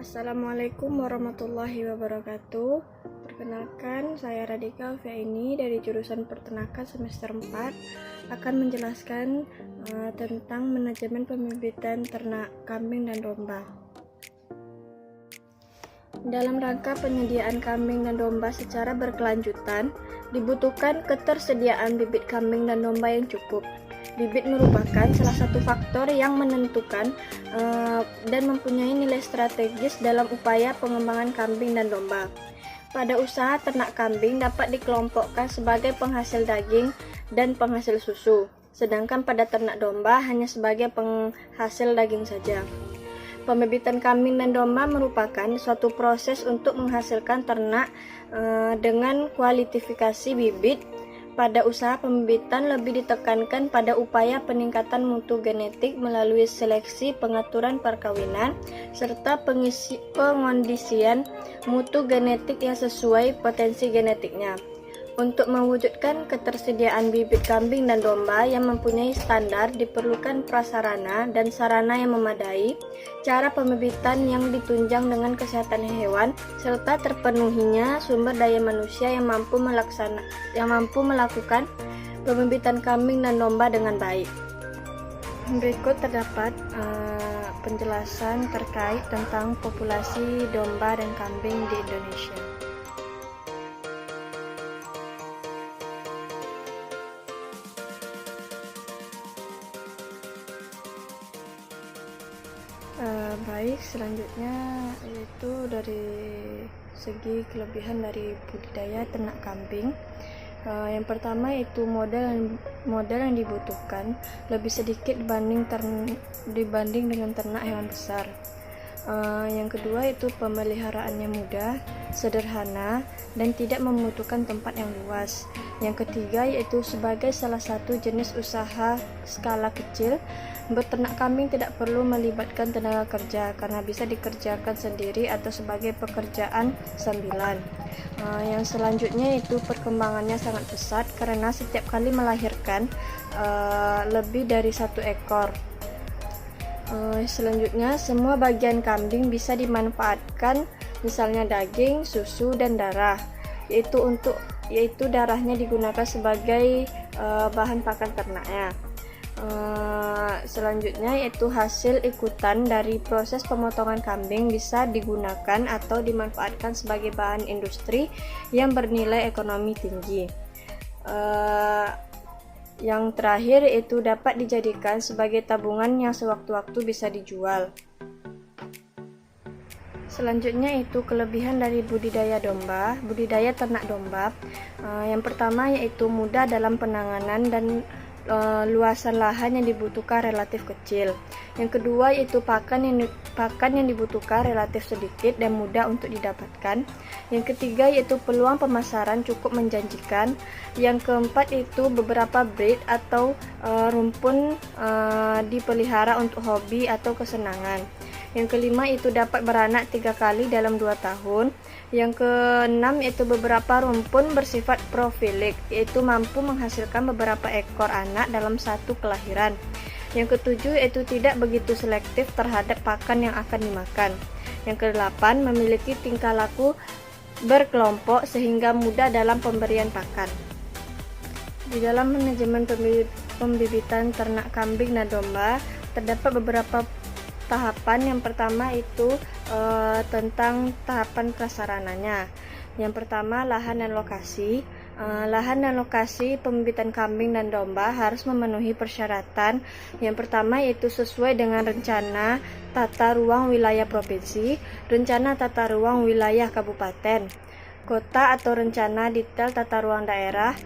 Assalamualaikum warahmatullahi wabarakatuh. Perkenalkan, saya Radika Fiaini dari jurusan Peternakan semester 4 akan menjelaskan tentang manajemen pembibitan ternak kambing dan domba. Dalam rangka penyediaan kambing dan domba secara berkelanjutan, dibutuhkan ketersediaan bibit kambing dan domba yang cukup. Bibit merupakan salah satu faktor yang menentukan dan mempunyai nilai strategis dalam upaya pengembangan kambing dan domba. Pada usaha ternak kambing dapat dikelompokkan sebagai penghasil daging dan penghasil susu, sedangkan pada ternak domba hanya sebagai penghasil daging saja. Pembibitan kambing dan domba merupakan suatu proses untuk menghasilkan ternak dengan kualifikasi bibit. Pada usaha pembibitan lebih ditekankan pada upaya peningkatan mutu genetik melalui seleksi, pengaturan perkawinan, serta pengondisian mutu genetik yang sesuai potensi genetiknya. Untuk mewujudkan ketersediaan bibit kambing dan domba yang mempunyai standar, diperlukan prasarana dan sarana yang memadai, cara pembibitan yang ditunjang dengan kesehatan hewan, serta terpenuhinya sumber daya manusia yang mampu melakukan pembibitan kambing dan domba dengan baik. Berikut terdapat penjelasan terkait tentang populasi domba dan kambing di Indonesia. Baik, selanjutnya yaitu dari segi kelebihan dari budidaya ternak kambing. Yang pertama yaitu modal yang dibutuhkan lebih sedikit dibanding dengan ternak hewan besar. Yang kedua itu pemeliharaannya mudah, sederhana, dan tidak membutuhkan tempat yang luas. Yang ketiga yaitu sebagai salah satu jenis usaha skala kecil, beternak kambing tidak perlu melibatkan tenaga kerja karena bisa dikerjakan sendiri atau sebagai pekerjaan sambilan. Yang selanjutnya itu perkembangannya sangat pesat karena setiap kali melahirkan lebih dari 1 ekor. Selanjutnya, semua bagian kambing bisa dimanfaatkan, misalnya daging, susu, dan darah. Yaitu darahnya digunakan sebagai bahan pakan ternaknya. Selanjutnya yaitu hasil ikutan dari proses pemotongan kambing bisa digunakan atau dimanfaatkan sebagai bahan industri yang bernilai ekonomi tinggi. Yang terakhir itu dapat dijadikan sebagai tabungan yang sewaktu-waktu bisa dijual. Selanjutnya itu kelebihan dari budidaya ternak domba. Yang pertama yaitu mudah dalam penanganan dan luasan lahan yang dibutuhkan relatif kecil. Yang kedua yaitu pakan yang dibutuhkan relatif sedikit dan mudah untuk didapatkan. Yang ketiga yaitu peluang pemasaran cukup menjanjikan. Yang keempat itu beberapa breed atau rumpun dipelihara untuk hobi atau kesenangan. Yang kelima itu dapat beranak 3 kali dalam 2 tahun. Yang keenam yaitu beberapa rumpun bersifat profilik, yaitu mampu menghasilkan beberapa ekor anak dalam 1 kelahiran. Yang ketujuh yaitu tidak begitu selektif terhadap pakan yang akan dimakan. Yang kedelapan memiliki tingkah laku berkelompok sehingga mudah dalam pemberian pakan. Di dalam manajemen pembibitan ternak kambing dan domba terdapat beberapa tahapan. Yang pertama itu tentang tahapan prasarananya. Yang pertama lahan dan lokasi. Lahan dan lokasi pembibitan kambing dan domba harus memenuhi persyaratan. Yang pertama yaitu sesuai dengan rencana tata ruang wilayah provinsi, rencana tata ruang wilayah kabupaten, kota atau rencana detail tata ruang daerah.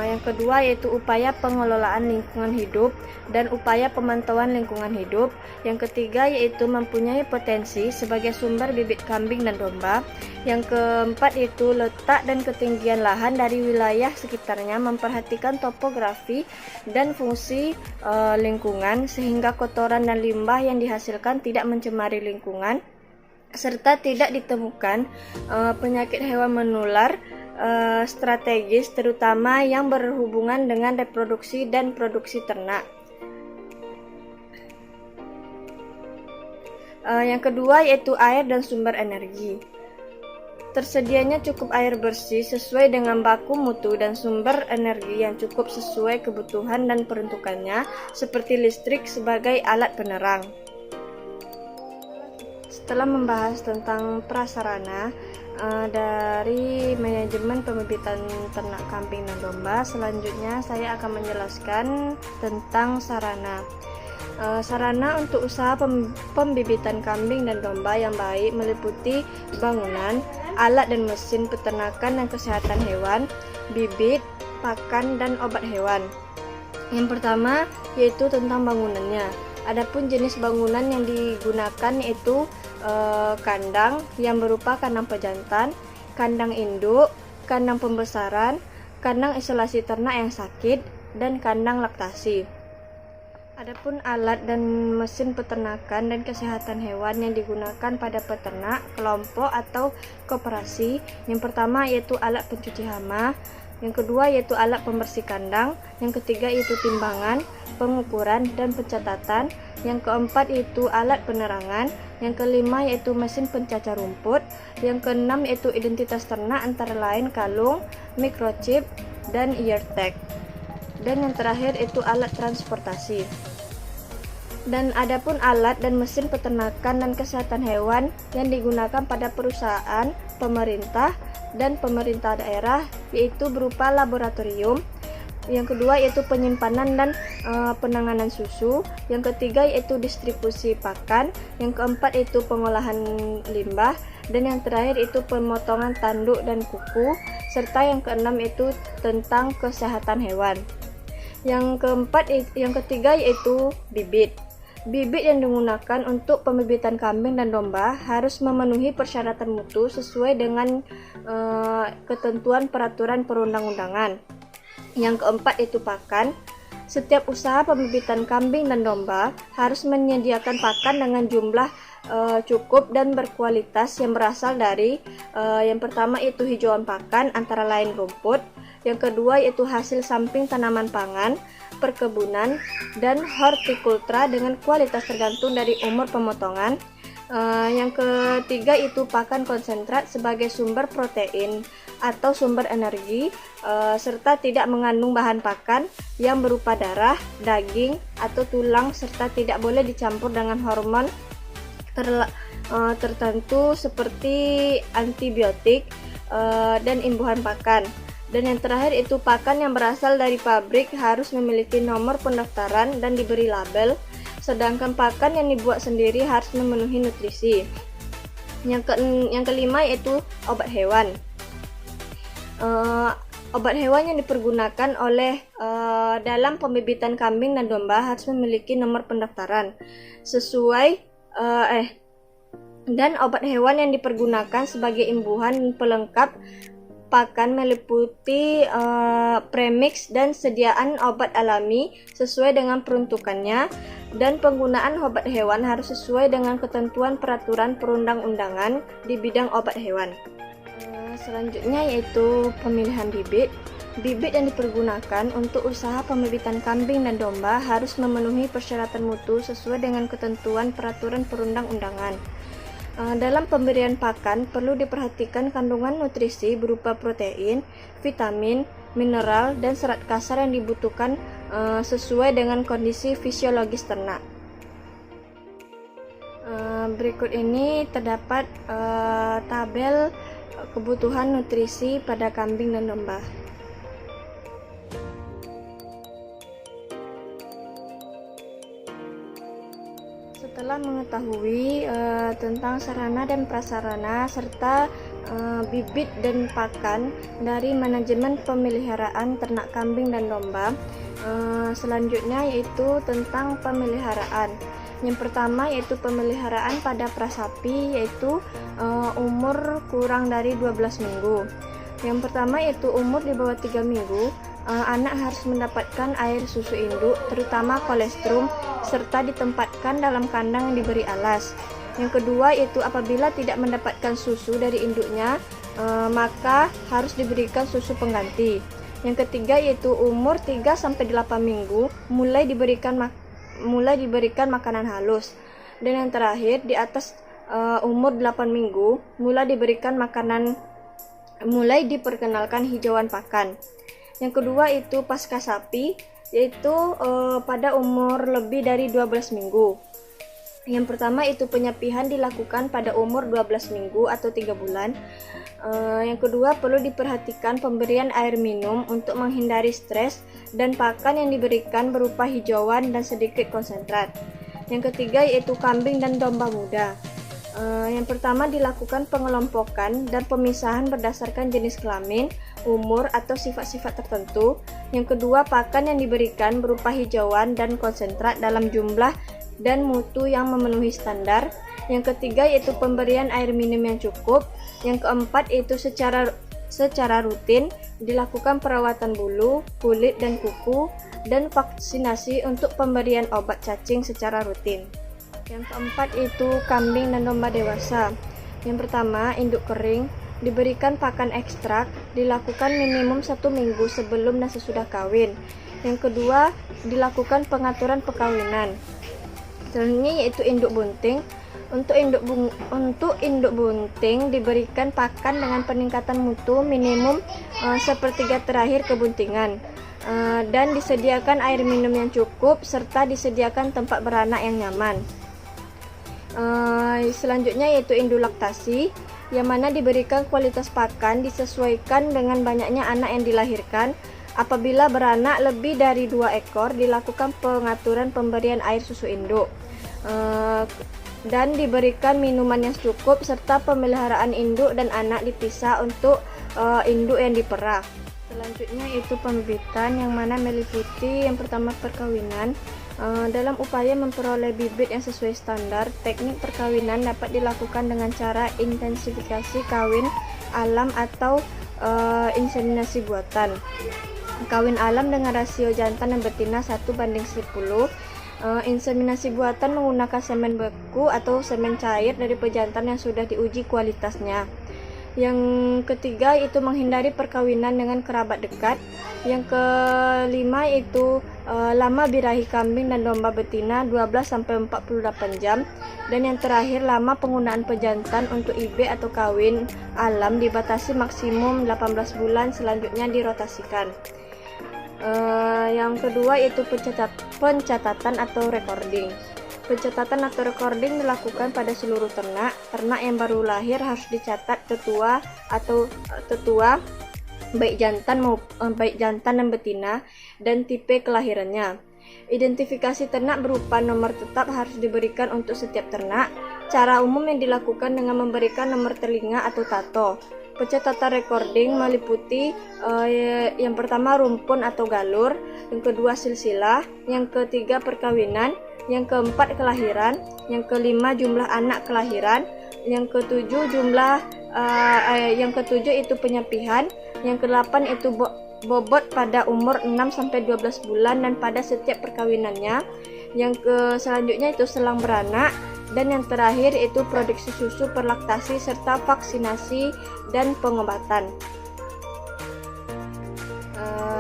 Yang kedua yaitu upaya pengelolaan lingkungan hidup dan upaya pemantauan lingkungan hidup. Yang ketiga yaitu mempunyai potensi sebagai sumber bibit kambing dan domba. Yang keempat yaitu letak dan ketinggian lahan dari wilayah sekitarnya, memperhatikan topografi dan fungsi lingkungan sehingga kotoran dan limbah yang dihasilkan tidak mencemari lingkungan, serta tidak ditemukan penyakit hewan menular strategis terutama yang berhubungan dengan reproduksi dan produksi ternak. Yang kedua yaitu air dan sumber energi. Tersedianya cukup air bersih sesuai dengan baku mutu dan sumber energi yang cukup sesuai kebutuhan dan peruntukannya, seperti listrik sebagai alat penerang. Setelah membahas tentang prasarana dari manajemen pembibitan ternak kambing dan domba, selanjutnya saya akan menjelaskan tentang sarana. Sarana untuk usaha pembibitan kambing dan domba yang baik meliputi bangunan, alat dan mesin peternakan dan kesehatan hewan, bibit, pakan, dan obat hewan. Yang pertama yaitu tentang bangunannya. Adapun jenis bangunan yang digunakan yaitu kandang yang berupa kandang pejantan, kandang induk, kandang pembesaran, kandang isolasi ternak yang sakit, dan kandang laktasi. Adapun alat dan mesin peternakan dan kesehatan hewan yang digunakan pada peternak, kelompok atau koperasi. Yang pertama yaitu alat pencuci hama, yang kedua yaitu alat pembersih kandang, yang ketiga yaitu timbangan, pengukuran dan pencatatan, yang keempat yaitu alat penerangan, yang kelima yaitu mesin pencacar rumput, yang keenam yaitu identitas ternak antara lain kalung, microchip, dan ear tag. Dan yang terakhir itu alat transportasi. Dan adapun alat dan mesin peternakan dan kesehatan hewan yang digunakan pada perusahaan, pemerintah, dan pemerintah daerah yaitu berupa laboratorium. Yang kedua yaitu penyimpanan dan penanganan susu. Yang ketiga yaitu distribusi pakan. Yang keempat yaitu pengolahan limbah. Dan yang terakhir itu pemotongan tanduk dan kuku. Serta yang keenam itu tentang kesehatan hewan. Yang ketiga yaitu bibit. Bibit yang digunakan untuk pembibitan kambing dan domba harus memenuhi persyaratan mutu sesuai dengan ketentuan peraturan perundang-undangan. Yang keempat itu pakan. Setiap usaha pembibitan kambing dan domba harus menyediakan pakan dengan jumlah cukup dan berkualitas yang berasal dari yang pertama itu hijauan pakan antara lain rumput, yang kedua yaitu hasil samping tanaman pangan, perkebunan, dan hortikultura dengan kualitas tergantung dari umur pemotongan. Yang ketiga itu pakan konsentrat sebagai sumber protein atau sumber energi, serta tidak mengandung bahan pakan yang berupa darah, daging, atau tulang, serta tidak boleh dicampur dengan hormon tertentu seperti antibiotik dan imbuhan pakan. Dan yang terakhir itu pakan yang berasal dari pabrik harus memiliki nomor pendaftaran dan diberi label, sedangkan pakan yang dibuat sendiri harus memenuhi nutrisi. Yang kelima yaitu obat hewan. Obat hewan yang dipergunakan oleh dalam pembibitan kambing dan domba harus memiliki nomor pendaftaran sesuai dan obat hewan yang dipergunakan sebagai imbuhan pelengkap pakan meliputi premix dan sediaan obat alami sesuai dengan peruntukannya, dan penggunaan obat hewan harus sesuai dengan ketentuan peraturan perundang-undangan di bidang obat hewan. Selanjutnya yaitu pemilihan bibit. Bibit yang dipergunakan untuk usaha pembibitan kambing dan domba harus memenuhi persyaratan mutu sesuai dengan ketentuan peraturan perundang-undangan. Dalam pemberian pakan perlu diperhatikan kandungan nutrisi berupa protein, vitamin, mineral, dan serat kasar yang dibutuhkan sesuai dengan kondisi fisiologis ternak. Berikut ini terdapat tabel kebutuhan nutrisi pada kambing dan domba. Setelah mengetahui tentang sarana dan prasarana serta bibit dan pakan dari manajemen pemeliharaan ternak kambing dan domba, selanjutnya yaitu tentang pemeliharaan. Yang pertama yaitu pemeliharaan pada prasapi, yaitu umur kurang dari 12 minggu. Yang pertama yaitu umur di bawah 3 minggu. Anak harus mendapatkan air susu induk, terutama kolestrum, serta ditempatkan dalam kandang yang diberi alas. Yang kedua yaitu apabila tidak mendapatkan susu dari induknya, maka harus diberikan susu pengganti. Yang ketiga yaitu umur 3-8 minggu mulai diberikan makanan halus. Dan yang terakhir, di atas umur 8 minggu mulai diperkenalkan hijauan pakan. Yang kedua itu pasca sapi, yaitu pada umur lebih dari 12 minggu. Yang pertama itu penyapihan dilakukan pada umur 12 minggu atau 3 bulan. Yang kedua, perlu diperhatikan pemberian air minum untuk menghindari stres, dan pakan yang diberikan berupa hijauan dan sedikit konsentrat. Yang ketiga yaitu kambing dan domba muda. Yang pertama dilakukan pengelompokan dan pemisahan berdasarkan jenis kelamin, umur, atau sifat-sifat tertentu. Yang kedua, pakan yang diberikan berupa hijauan dan konsentrat dalam jumlah dan mutu yang memenuhi standar. Yang ketiga yaitu pemberian air minum yang cukup. Yang keempat yaitu secara rutin dilakukan perawatan bulu, kulit, dan kuku, dan vaksinasi untuk pemberian obat cacing secara rutin. Yang keempat itu kambing dan domba dewasa. Yang pertama, induk kering diberikan pakan ekstrak, dilakukan minimum 1 minggu sebelum dan sesudah kawin. Yang kedua, dilakukan pengaturan perkawinan. Selanjutnya yaitu induk bunting. Untuk induk bunting diberikan pakan dengan peningkatan mutu minimum sepertiga terakhir kebuntingan, dan disediakan air minum yang cukup serta disediakan tempat beranak yang nyaman. Selanjutnya yaitu induk laktasi, yang mana diberikan kualitas pakan disesuaikan dengan banyaknya anak yang dilahirkan. Apabila beranak lebih dari 2 ekor, dilakukan pengaturan pemberian air susu induk, dan diberikan minuman yang cukup, serta pemeliharaan induk dan anak dipisah untuk induk yang diperah. Selanjutnya itu pembibitan, yang mana meliputi yang pertama perkawinan. Dalam upaya memperoleh bibit yang sesuai standar, teknik perkawinan dapat dilakukan dengan cara intensifikasi kawin alam atau inseminasi buatan. Kawin alam dengan rasio jantan dan betina 1:10. Inseminasi buatan menggunakan semen beku atau semen cair dari pejantan yang sudah diuji kualitasnya. Yang ketiga itu menghindari perkawinan dengan kerabat dekat. Yang kelima itu lama birahi kambing dan domba betina 12-48 jam. Dan yang terakhir, lama penggunaan pejantan untuk IB atau kawin alam dibatasi maksimum 18 bulan, selanjutnya dirotasikan. Yang kedua itu pencatatan atau recording. Pencatatan atau recording dilakukan pada seluruh ternak. Ternak yang baru lahir harus dicatat tetua baik jantan dan betina, dan tipe kelahirannya. Identifikasi ternak berupa nomor tetap harus diberikan untuk setiap ternak. Cara umum yang dilakukan dengan memberikan nomor telinga atau tato. Pencatatan recording meliputi yang pertama rumpun atau galur, yang kedua silsilah, yang ketiga perkawinan, yang keempat kelahiran, yang kelima jumlah anak kelahiran, yang ketujuh itu penyapihan, yang kedelapan itu bobot pada umur 6-12 bulan dan pada setiap perkawinannya, yang selanjutnya itu selang beranak, dan yang terakhir itu produksi susu, perlaktasi, serta vaksinasi dan pengobatan.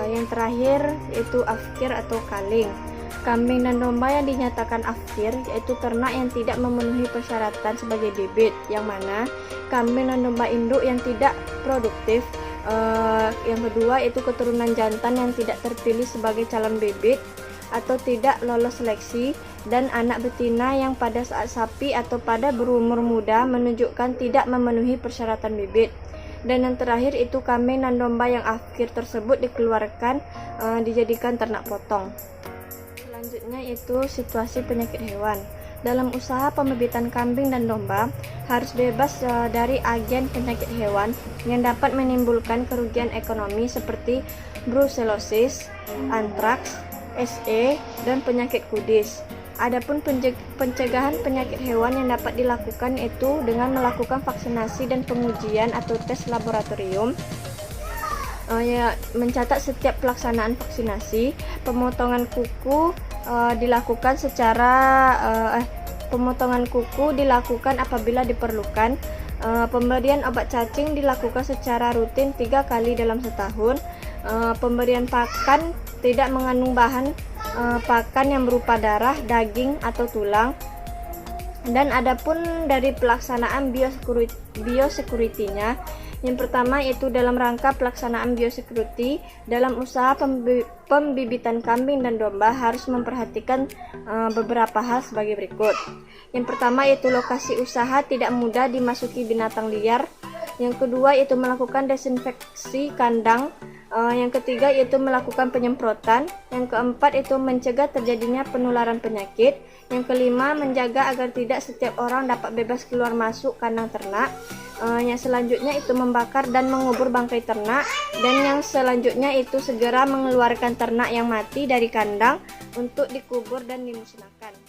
Yang terakhir itu afkir atau kaling. Kambing dan domba yang dinyatakan afkir yaitu ternak yang tidak memenuhi persyaratan sebagai bibit, yang mana kambing dan domba induk yang tidak produktif. Yang kedua itu keturunan jantan yang tidak terpilih sebagai calon bibit atau tidak lolos seleksi, dan anak betina yang pada saat sapi atau pada berumur muda menunjukkan tidak memenuhi persyaratan bibit. Dan yang terakhir itu kambing dan domba yang afkir tersebut dikeluarkan dijadikan ternak potong. Selanjutnya itu situasi penyakit hewan. Dalam usaha pembibitan kambing dan domba harus bebas dari agen penyakit hewan yang dapat menimbulkan kerugian ekonomi seperti brucellosis, antraks, SE, dan penyakit kudis. Adapun pencegahan penyakit hewan yang dapat dilakukan itu dengan melakukan vaksinasi dan pengujian atau tes laboratorium. Mencatat setiap pelaksanaan vaksinasi. Pemotongan kuku dilakukan apabila diperlukan. Pemberian obat cacing dilakukan secara rutin 3 kali dalam setahun. Pemberian pakan tidak mengandung bahan pakan yang berupa darah, daging, atau tulang. Dan adapun dari pelaksanaan biosecurity-nya, yang pertama yaitu dalam rangka pelaksanaan biosecurity dalam usaha pembibitan kambing dan domba harus memperhatikan beberapa hal sebagai berikut. Yang pertama yaitu lokasi usaha tidak mudah dimasuki binatang liar. Yang kedua yaitu melakukan desinfeksi kandang. Yang ketiga yaitu melakukan penyemprotan. Yang keempat itu mencegah terjadinya penularan penyakit. Yang kelima menjaga agar tidak setiap orang dapat bebas keluar masuk kandang ternak. Yang selanjutnya itu membakar dan mengubur bangkai ternak. Dan yang selanjutnya itu segera mengeluarkan ternak yang mati dari kandang untuk dikubur dan dimusnahkan.